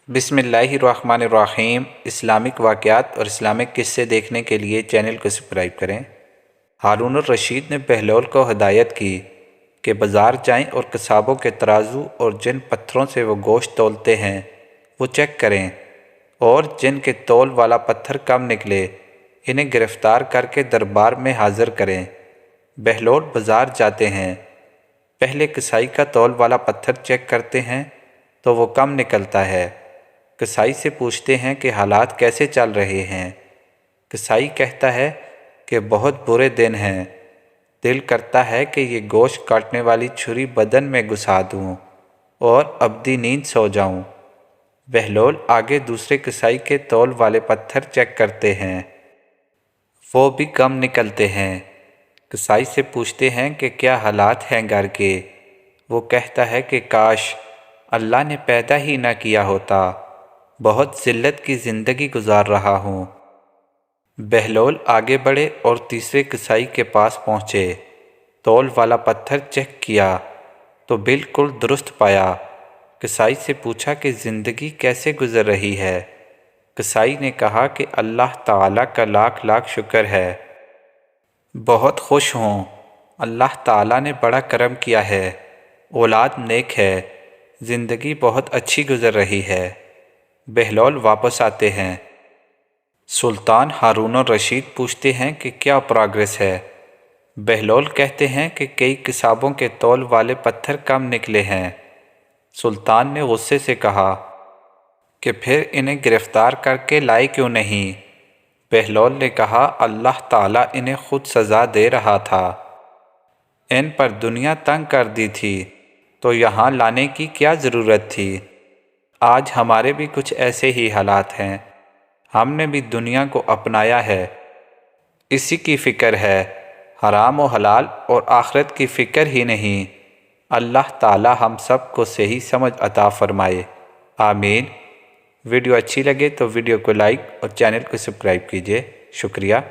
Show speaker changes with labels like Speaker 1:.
Speaker 1: बिस्मिल्लाहिर्रहमानिर्रहीम। इस्लामिक वाक़यात और इस्लामिक किस्से देखने के लिए चैनल को सब्सक्राइब करें। हारून रशीद ने बहलोल को हदायत की कि बाज़ार जाएं और कसाबों के तराजू और जिन पत्थरों से वो गोश्त तोलते हैं वो चेक करें, और जिन के तोल वाला पत्थर कम निकले इन्हें गिरफ़्तार करके दरबार में हाज़िर करें। बहलोल बाज़ार जाते हैं, पहले कसाई का तोल वाला पत्थर चेक करते हैं तो वो कम निकलता है। कसाई से पूछते हैं कि हालात कैसे चल रहे हैं। कसाई कहता है कि बहुत बुरे दिन हैं, दिल करता है कि ये गोश्त काटने वाली छुरी बदन में घुसा दूँ और अबदी नींद सो जाऊँ। बहलोल आगे दूसरे कसाई के तौल वाले पत्थर चेक करते हैं, वो भी कम निकलते हैं। कसाई से पूछते हैं कि क्या हालात हैं घर के। वो कहता है कि काश अल्लाह ने पैदा ही ना किया होता, बहुत ज़िल्लत की ज़िंदगी गुजार रहा हूँ। बहलोल आगे बढ़े और तीसरे कसाई के पास पहुँचे। तौल वाला पत्थर चेक किया तो बिल्कुल दुरुस्त पाया। कसाई से पूछा कि ज़िंदगी कैसे गुजर रही है। कसाई ने कहा कि अल्लाह ताला का लाख लाख शुक्र है, बहुत खुश हूँ। अल्लाह ताला ने बड़ा करम किया है, औलाद नेक है, ज़िंदगी बहुत अच्छी गुजर रही है। बहलोल वापस आते हैं। सुल्तान हारून रशीद पूछते हैं कि क्या प्रोग्रेस है। बहलोल कहते हैं कि कई किसाबों के तौल वाले पत्थर कम निकले हैं। सुल्तान ने गुस्से से कहा कि फिर इन्हें गिरफ़्तार करके लाए क्यों नहीं। बहलोल ने कहा अल्लाह ताला इन्हें खुद सज़ा दे रहा था, इन पर दुनिया तंग कर दी थी तो यहाँ लाने की क्या ज़रूरत थी। आज हमारे भी कुछ ऐसे ही हालात हैं, हमने भी दुनिया को अपनाया है, इसी की फ़िक्र है, हराम व हलाल और आखिरत की फ़िक्र ही नहीं। अल्लाह ताला हम सब को सही समझ अता फ़रमाए, आमीन। वीडियो अच्छी लगे तो वीडियो को लाइक और चैनल को सब्सक्राइब कीजिए। शुक्रिया।